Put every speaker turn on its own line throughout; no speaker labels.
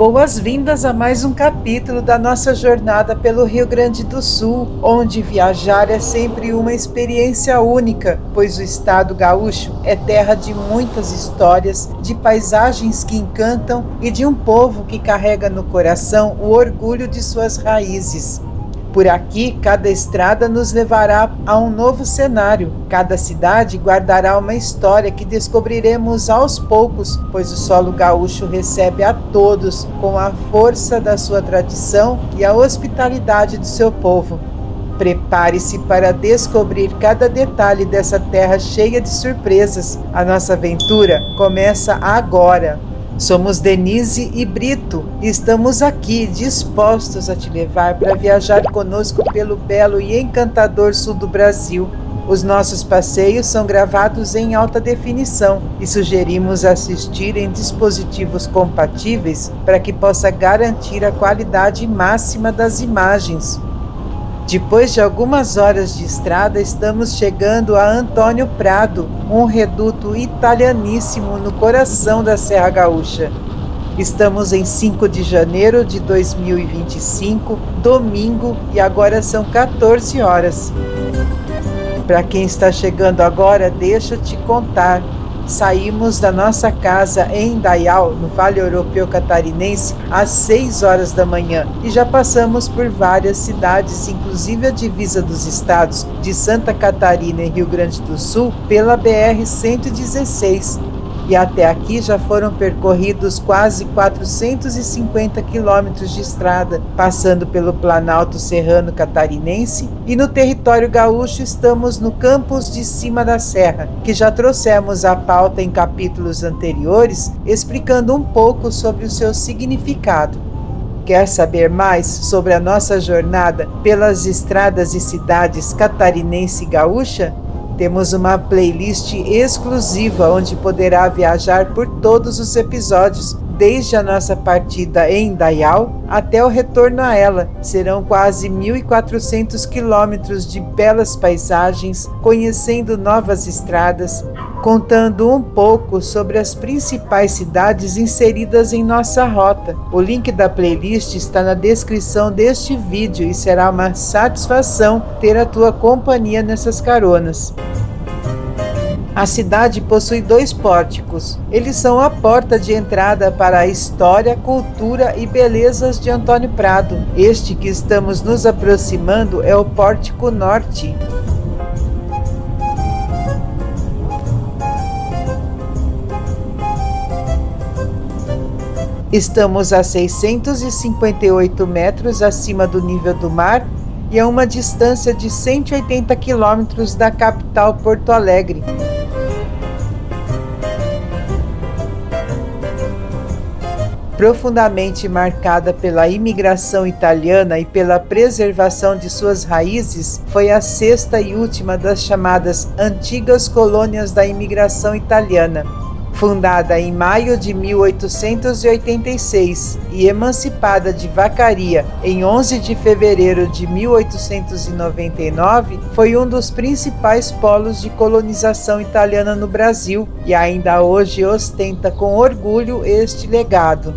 Boas-vindas a mais um capítulo da nossa jornada pelo Rio Grande do Sul, onde viajar é sempre uma experiência única, pois o estado gaúcho é terra de muitas histórias, de paisagens que encantam e de um povo que carrega no coração o orgulho de suas raízes. Por aqui, cada estrada nos levará a um novo cenário. Cada cidade guardará uma história que descobriremos aos poucos, pois o solo gaúcho recebe a todos com a força da sua tradição e a hospitalidade do seu povo. Prepare-se para descobrir cada detalhe dessa terra cheia de surpresas. A nossa aventura começa agora. Somos Denise e Brito e estamos aqui dispostos a te levar para viajar conosco pelo belo e encantador sul do Brasil. Os nossos passeios são gravados em alta definição e sugerimos assistir em dispositivos compatíveis para que possa garantir a qualidade máxima das imagens. Depois de algumas horas de estrada, estamos chegando a Antônio Prado, um reduto italianíssimo no coração da Serra Gaúcha. Estamos em 5 de janeiro de 2025, domingo, e agora são 14 horas. Para quem está chegando agora, deixa eu te contar. Saímos da nossa casa em Indaial, no Vale Europeu Catarinense, às 6 horas da manhã e já passamos por várias cidades, inclusive a divisa dos estados de Santa Catarina e Rio Grande do Sul, pela BR-116. E até aqui já foram percorridos quase 450 quilômetros de estrada, passando pelo Planalto Serrano Catarinense, e no território gaúcho estamos no campus de cima da serra, que já trouxemos à pauta em capítulos anteriores, explicando um pouco sobre o seu significado. Quer saber mais sobre a nossa jornada pelas estradas e cidades catarinense e gaúcha? Temos uma playlist exclusiva onde poderá viajar por todos os episódios, desde a nossa partida em Indaial até o retorno a ela. Serão quase 1.400 quilômetros de belas paisagens, conhecendo novas estradas, contando um pouco sobre as principais cidades inseridas em nossa rota. O link da playlist está na descrição deste vídeo e será uma satisfação ter a tua companhia nessas caronas. A cidade possui 2 pórticos. Eles são a porta de entrada para a história, cultura e belezas de Antônio Prado. Este que estamos nos aproximando é o Pórtico Norte. Estamos a 658 metros acima do nível do mar e a uma distância de 180 quilômetros da capital Porto Alegre. Profundamente marcada pela imigração italiana e pela preservação de suas raízes, foi a 6ª e última das chamadas Antigas Colônias da Imigração Italiana. Fundada em maio de 1886 e emancipada de Vacaria em 11 de fevereiro de 1899, foi um dos principais polos de colonização italiana no Brasil e ainda hoje ostenta com orgulho este legado.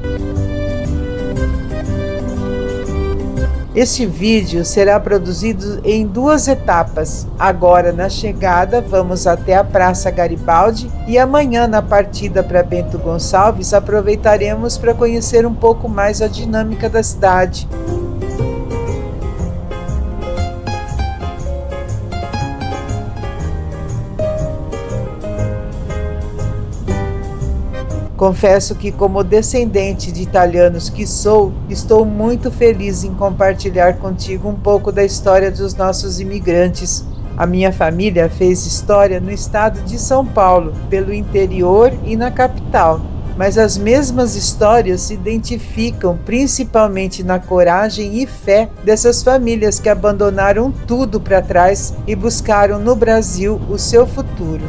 Este vídeo será produzido em 2 etapas. Agora, na chegada, vamos até a Praça Garibaldi e amanhã, na partida para Bento Gonçalves, aproveitaremos para conhecer um pouco mais a dinâmica da cidade. Confesso que, como descendente de italianos que sou, estou muito feliz em compartilhar contigo um pouco da história dos nossos imigrantes. A minha família fez história no estado de São Paulo, pelo interior e na capital. Mas as mesmas histórias se identificam principalmente na coragem e fé dessas famílias que abandonaram tudo para trás e buscaram no Brasil o seu futuro.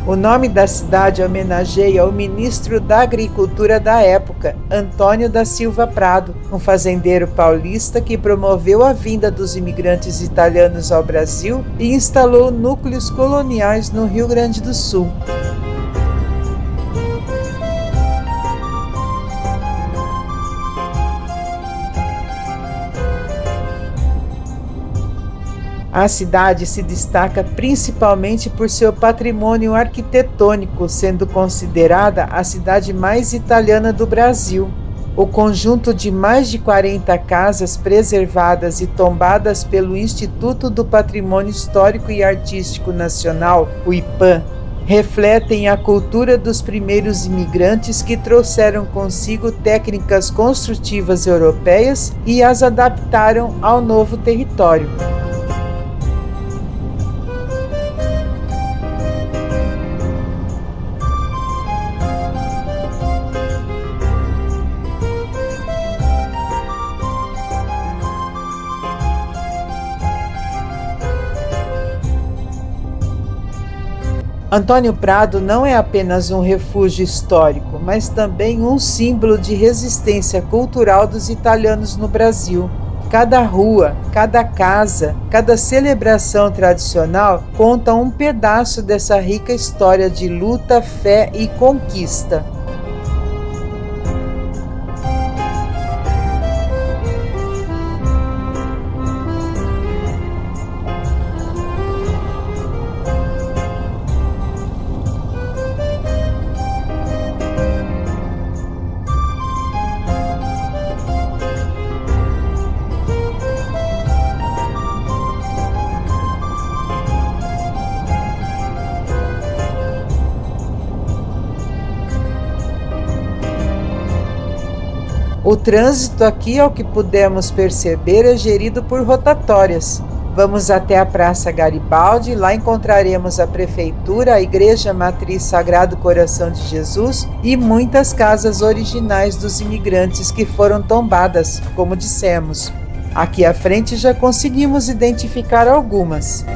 O nome da cidade homenageia o ministro da Agricultura da época, Antônio da Silva Prado, um fazendeiro paulista que promoveu a vinda dos imigrantes italianos ao Brasil e instalou núcleos coloniais no Rio Grande do Sul. A cidade se destaca principalmente por seu patrimônio arquitetônico, sendo considerada a cidade mais italiana do Brasil. O conjunto de mais de 40 casas preservadas e tombadas pelo Instituto do Patrimônio Histórico e Artístico Nacional, o IPAM, refletem a cultura dos primeiros imigrantes que trouxeram consigo técnicas construtivas europeias e as adaptaram ao novo território. Antônio Prado não é apenas um refúgio histórico, mas também um símbolo de resistência cultural dos italianos no Brasil. Cada rua, cada casa, cada celebração tradicional conta um pedaço dessa rica história de luta, fé e conquista. O trânsito aqui, ao que pudemos perceber, é gerido por rotatórias. Vamos até a Praça Garibaldi, lá encontraremos a Prefeitura, a Igreja Matriz Sagrado Coração de Jesus e muitas casas originais dos imigrantes que foram tombadas, como dissemos. Aqui à frente já conseguimos identificar algumas.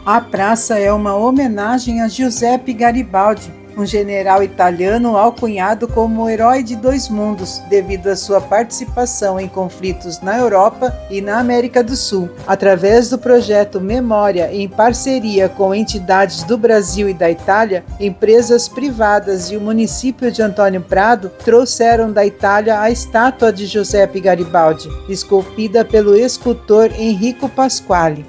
A praça é uma homenagem a Giuseppe Garibaldi, um general italiano alcunhado como o herói de dois mundos, devido à sua participação em conflitos na Europa e na América do Sul. Através do projeto Memória, em parceria com entidades do Brasil e da Itália, empresas privadas e o município de Antônio Prado trouxeram da Itália a estátua de Giuseppe Garibaldi, esculpida pelo escultor Enrico Pasquale.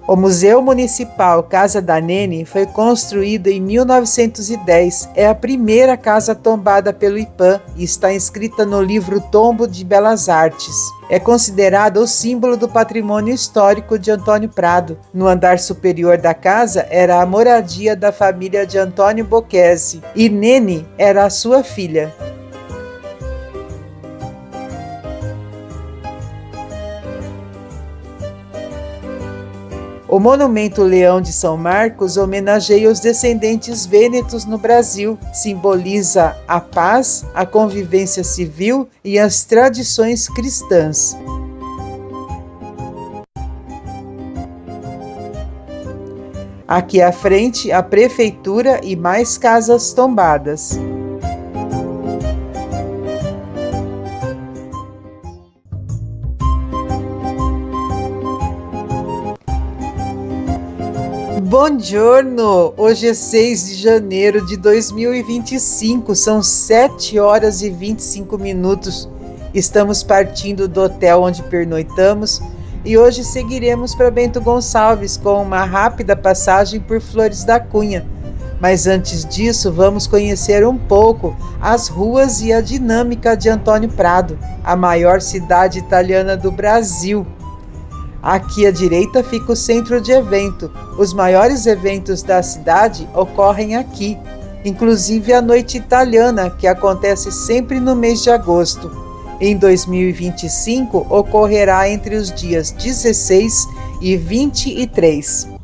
O Museu Municipal Casa da Nene foi construído em 1910. É a primeira casa tombada pelo IPAM e está inscrita no livro Tombo de Belas Artes. É considerado o símbolo do patrimônio histórico de Antônio Prado. No andar superior da casa era a moradia da família de Antônio Bocchese e Nene era a sua filha. O monumento Leão de São Marcos homenageia os descendentes vênetos no Brasil, simboliza a paz, a convivência civil e as tradições cristãs. Aqui à frente, a prefeitura e mais casas tombadas. Buongiorno! Hoje é 6 de janeiro de 2025, são 7 horas e 25 minutos. Estamos partindo do hotel onde pernoitamos e hoje seguiremos para Bento Gonçalves com uma rápida passagem por Flores da Cunha. Mas antes disso, vamos conhecer um pouco as ruas e a dinâmica de Antônio Prado, a maior cidade italiana do Brasil. Aqui à direita fica o centro de evento. Os maiores eventos da cidade ocorrem aqui, inclusive a Noite Italiana, que acontece sempre no mês de agosto. Em 2025, ocorrerá entre os dias 16 e 23.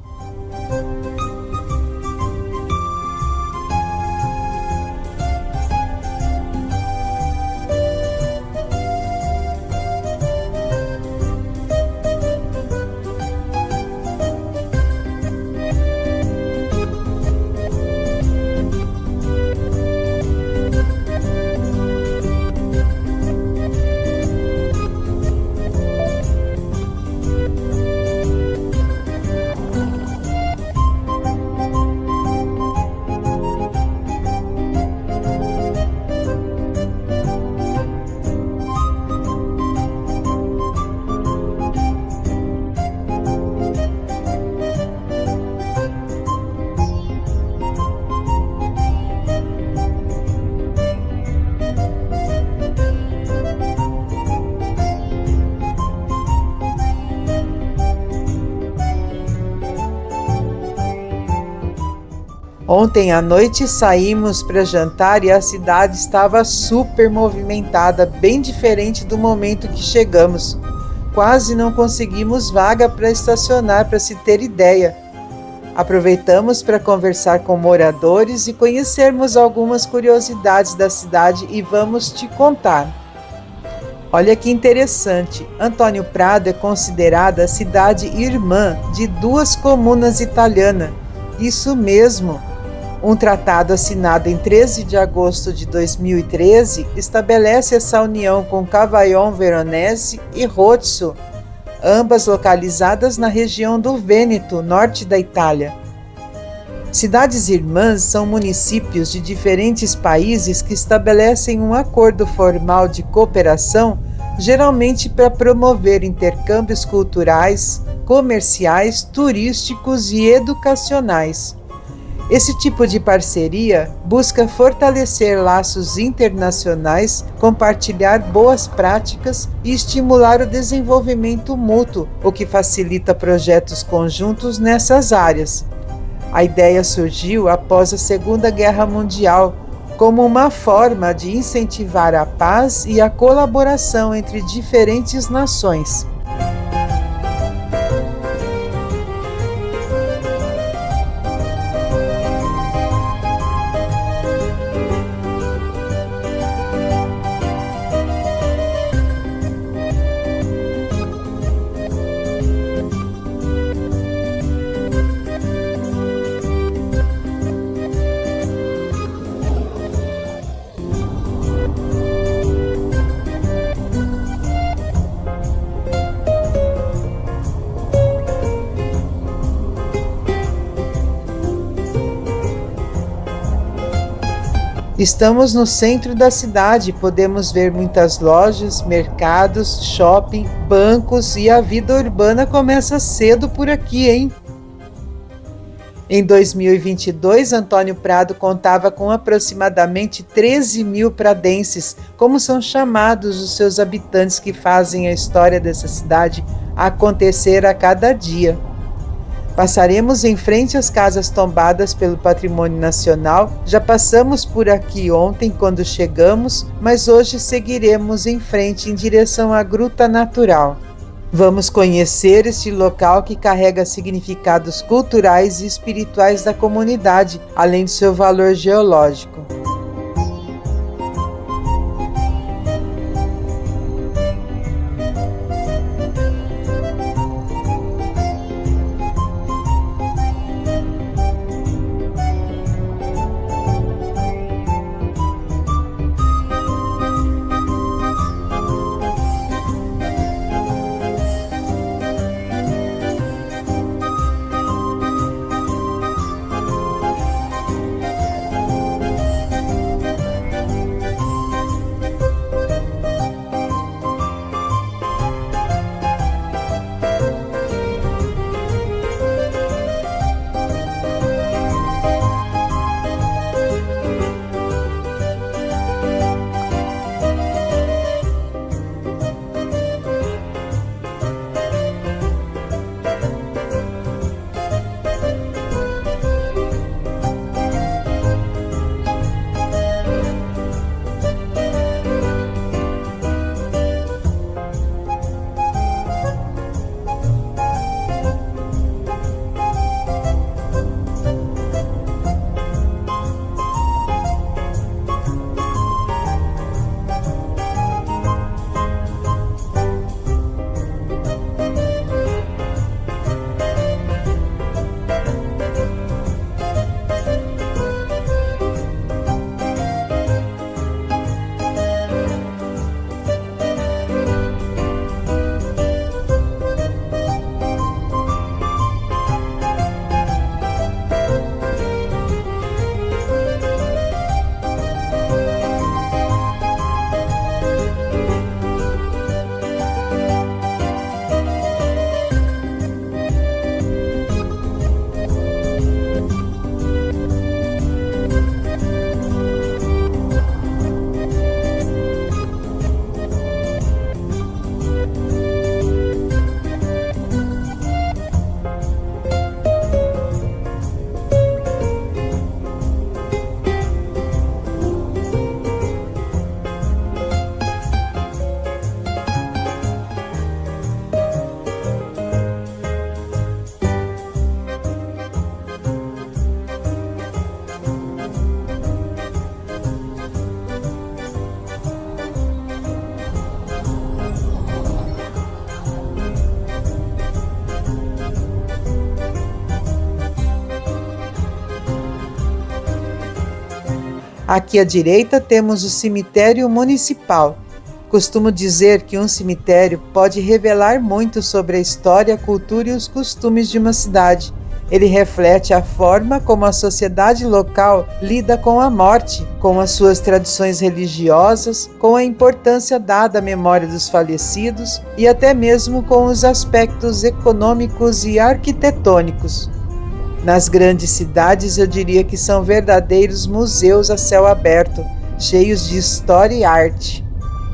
Ontem à noite saímos para jantar e a cidade estava super movimentada, bem diferente do momento que chegamos. Quase não conseguimos vaga para estacionar, para se ter ideia. Aproveitamos para conversar com moradores e conhecermos algumas curiosidades da cidade e vamos te contar. Olha que interessante, Antônio Prado é considerada a cidade irmã de duas comunas italianas. Isso mesmo! Um tratado assinado em 13 de agosto de 2013 estabelece essa união com Cavaillon Veronese e Rozzo, ambas localizadas na região do Vêneto, norte da Itália. Cidades irmãs são municípios de diferentes países que estabelecem um acordo formal de cooperação, geralmente para promover intercâmbios culturais, comerciais, turísticos e educacionais. Esse tipo de parceria busca fortalecer laços internacionais, compartilhar boas práticas e estimular o desenvolvimento mútuo, o que facilita projetos conjuntos nessas áreas. A ideia surgiu após a Segunda Guerra Mundial, como uma forma de incentivar a paz e a colaboração entre diferentes nações. Estamos no centro da cidade, podemos ver muitas lojas, mercados, shopping, bancos e a vida urbana começa cedo por aqui, hein? Em 2022, Antônio Prado contava com aproximadamente 13 mil pradenses, como são chamados os seus habitantes que fazem a história dessa cidade acontecer a cada dia. Passaremos em frente às casas tombadas pelo Patrimônio Nacional. Já passamos por aqui ontem quando chegamos, mas hoje seguiremos em frente em direção à Gruta Natural. Vamos conhecer este local que carrega significados culturais e espirituais da comunidade, além do seu valor geológico. Aqui à direita temos o cemitério municipal. Costumo dizer que um cemitério pode revelar muito sobre a história, a cultura e os costumes de uma cidade. Ele reflete a forma como a sociedade local lida com a morte, com as suas tradições religiosas, com a importância dada à memória dos falecidos e até mesmo com os aspectos econômicos e arquitetônicos. Nas grandes cidades, eu diria que são verdadeiros museus a céu aberto, cheios de história e arte.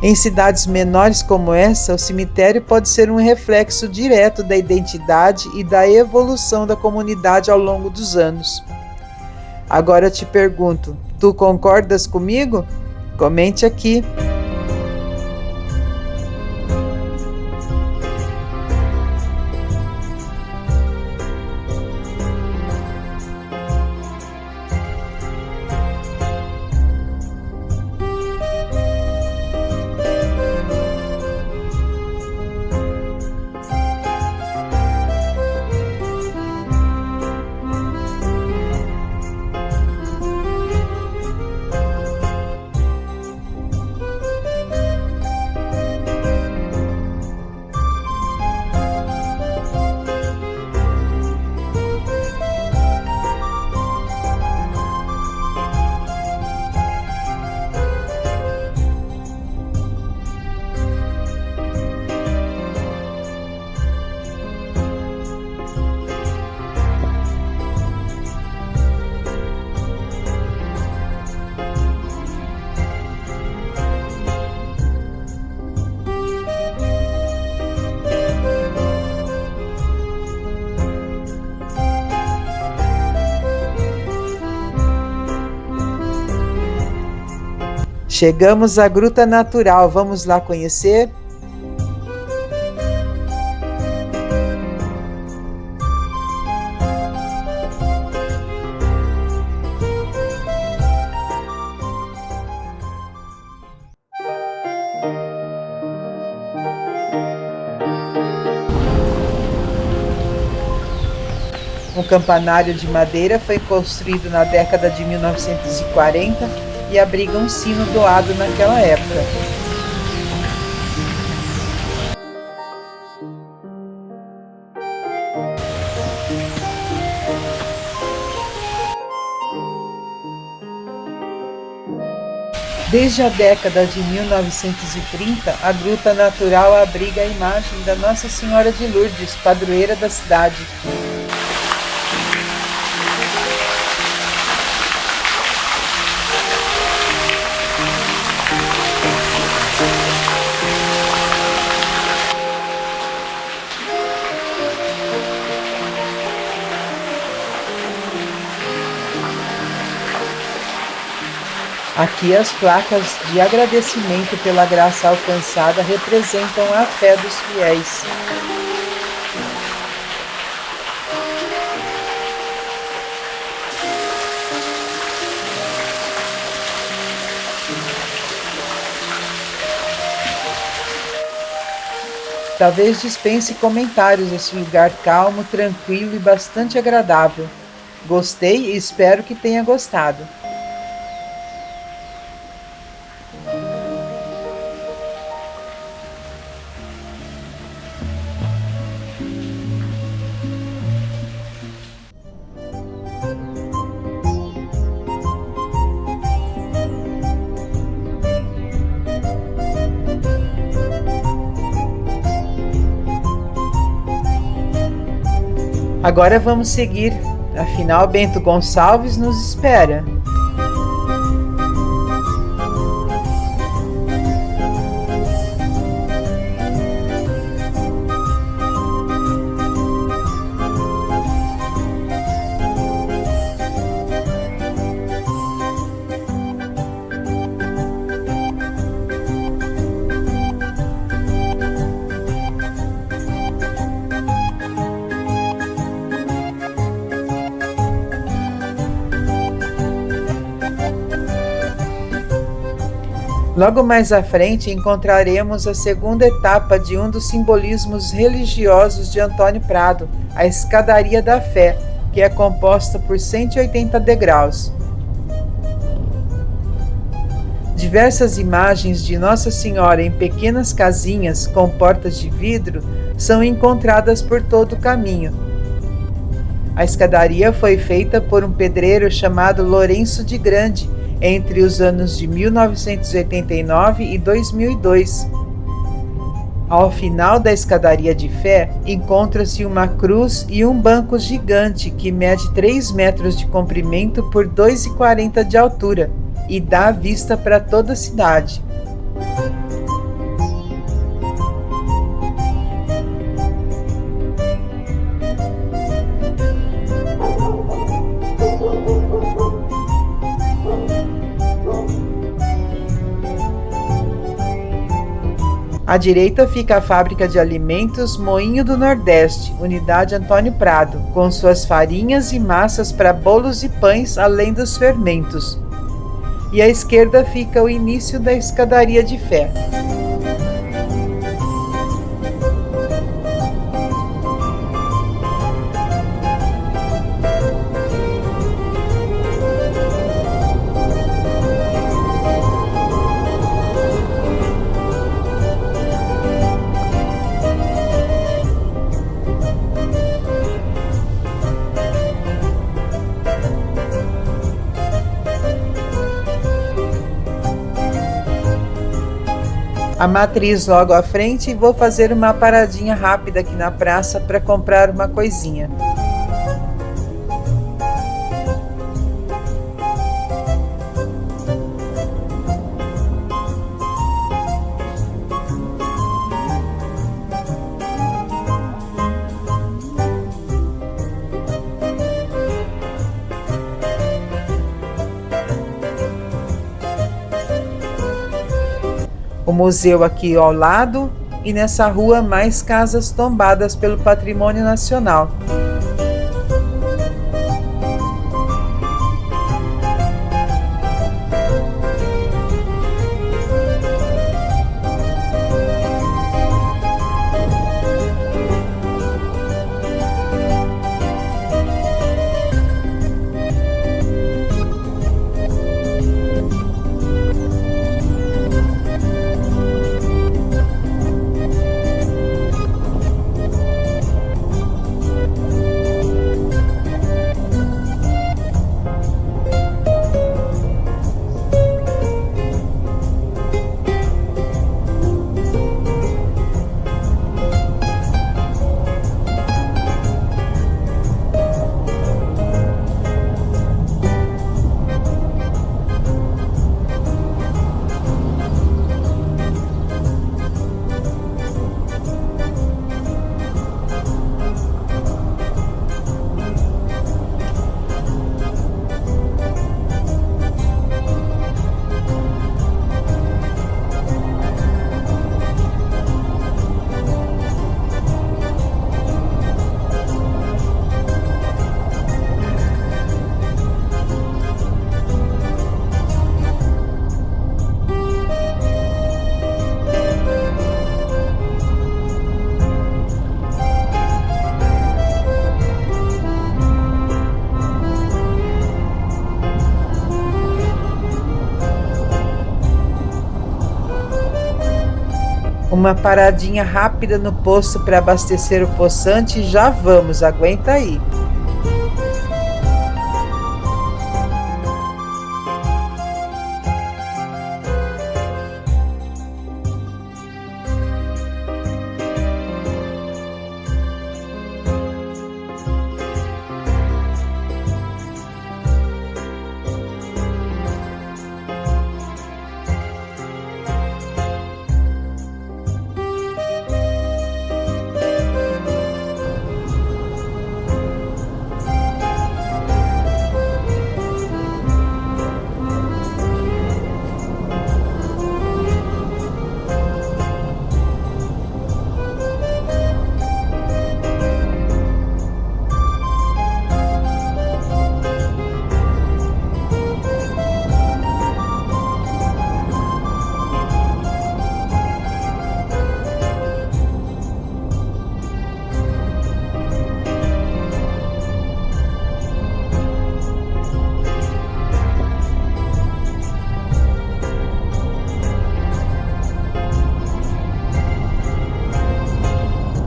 Em cidades menores como essa, o cemitério pode ser um reflexo direto da identidade e da evolução da comunidade ao longo dos anos. Agora eu te pergunto, tu concordas comigo? Comente aqui. Chegamos à Gruta Natural, vamos lá conhecer? Um campanário de madeira foi construído na década de 1940 e abriga um sino doado naquela época. Desde a década de 1930, a Gruta Natural abriga a imagem da Nossa Senhora de Lourdes, padroeira da cidade. Aqui as placas de agradecimento pela graça alcançada representam a fé dos fiéis. Talvez dispense comentários esse lugar calmo, tranquilo e bastante agradável. Gostei e espero que tenha gostado. Agora vamos seguir, afinal Bento Gonçalves nos espera. Logo mais à frente encontraremos a segunda etapa de um dos simbolismos religiosos de Antônio Prado, a Escadaria da Fé, que é composta por 180 degraus. Diversas imagens de Nossa Senhora em pequenas casinhas com portas de vidro são encontradas por todo o caminho. A escadaria foi feita por um pedreiro chamado Lourenço de Grande entre os anos de 1989 e 2002. Ao final da escadaria de fé, encontra-se uma cruz e um banco gigante que mede 3 metros de comprimento por 2,40 de altura e dá vista para toda a cidade. À direita fica a fábrica de alimentos Moinho do Nordeste, Unidade Antônio Prado, com suas farinhas e massas para bolos e pães, além dos fermentos. E à esquerda fica o início da escadaria de fé. A matriz logo à frente e vou fazer uma paradinha rápida aqui na praça para comprar uma coisinha. O museu aqui ao lado e nessa rua mais casas tombadas pelo Patrimônio Nacional. Uma paradinha rápida no posto para abastecer o poçante e já vamos, aguenta aí.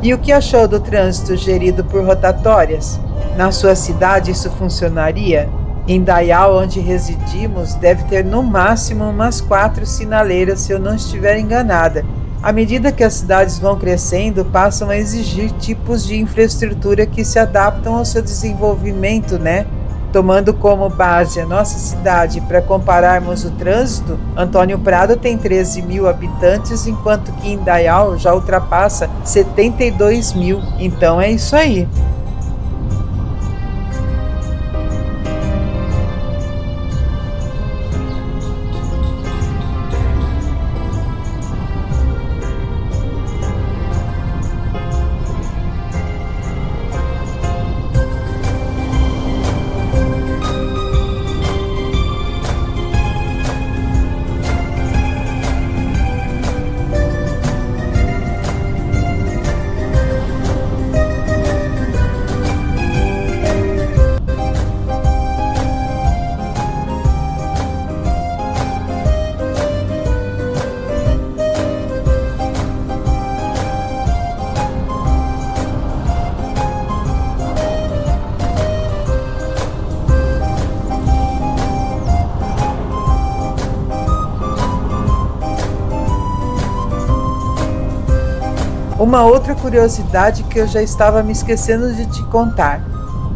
E o que achou do trânsito gerido por rotatórias? Na sua cidade isso funcionaria? Em Dayal, onde residimos, deve ter no máximo umas 4 sinaleiras, se eu não estiver enganada. À medida que as cidades vão crescendo, passam a exigir tipos de infraestrutura que se adaptam ao seu desenvolvimento, né? Tomando como base a nossa cidade para compararmos o trânsito, Antônio Prado tem 13 mil habitantes, enquanto que Indaial já ultrapassa 72 mil. Então é isso aí. Uma outra curiosidade que eu já estava me esquecendo de te contar.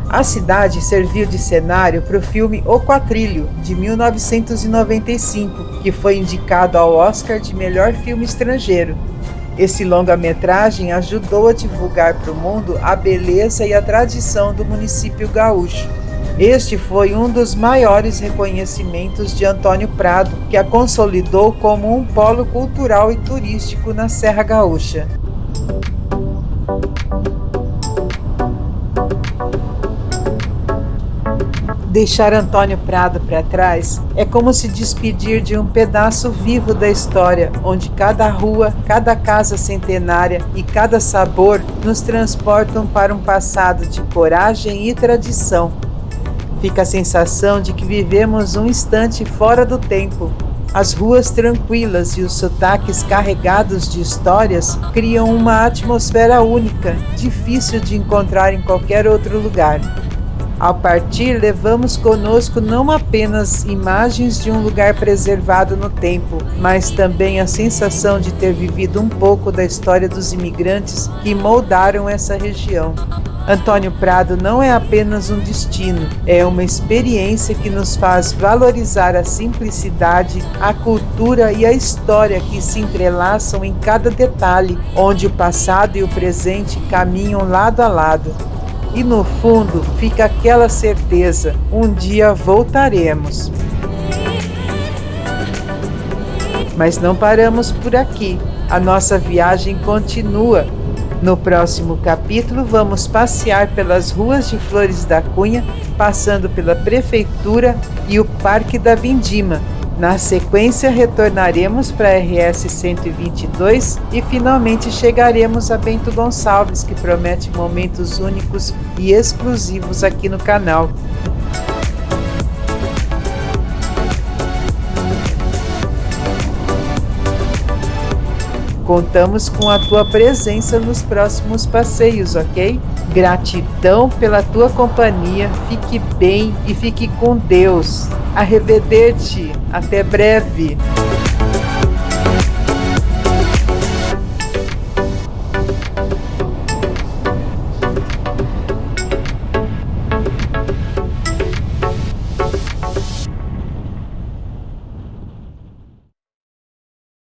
A cidade serviu de cenário para o filme O Quatrilho, de 1995, que foi indicado ao Oscar de melhor filme estrangeiro. Esse longa-metragem ajudou a divulgar para o mundo a beleza e a tradição do município gaúcho. Este foi um dos maiores reconhecimentos de Antônio Prado, que a consolidou como um polo cultural e turístico na Serra Gaúcha. Deixar Antônio Prado para trás é como se despedir de um pedaço vivo da história, onde cada rua, cada casa centenária e cada sabor nos transportam para um passado de coragem e tradição. Fica a sensação de que vivemos um instante fora do tempo. As ruas tranquilas e os sotaques carregados de histórias criam uma atmosfera única, difícil de encontrar em qualquer outro lugar. Ao partir, levamos conosco não apenas imagens de um lugar preservado no tempo, mas também a sensação de ter vivido um pouco da história dos imigrantes que moldaram essa região. Antônio Prado não é apenas um destino, é uma experiência que nos faz valorizar a simplicidade, a cultura e a história que se entrelaçam em cada detalhe, onde o passado e o presente caminham lado a lado. E no fundo fica aquela certeza, um dia voltaremos. Mas não paramos por aqui, a nossa viagem continua. No próximo capítulo vamos passear pelas ruas de Flores da Cunha, passando pela Prefeitura e o Parque da Vindima. Na sequência, retornaremos para a RS 122 e finalmente chegaremos a Bento Gonçalves, que promete momentos únicos e exclusivos aqui no canal. Contamos com a tua presença nos próximos passeios, ok? Gratidão pela tua companhia, fique bem e fique com Deus. Arrivederci, até breve!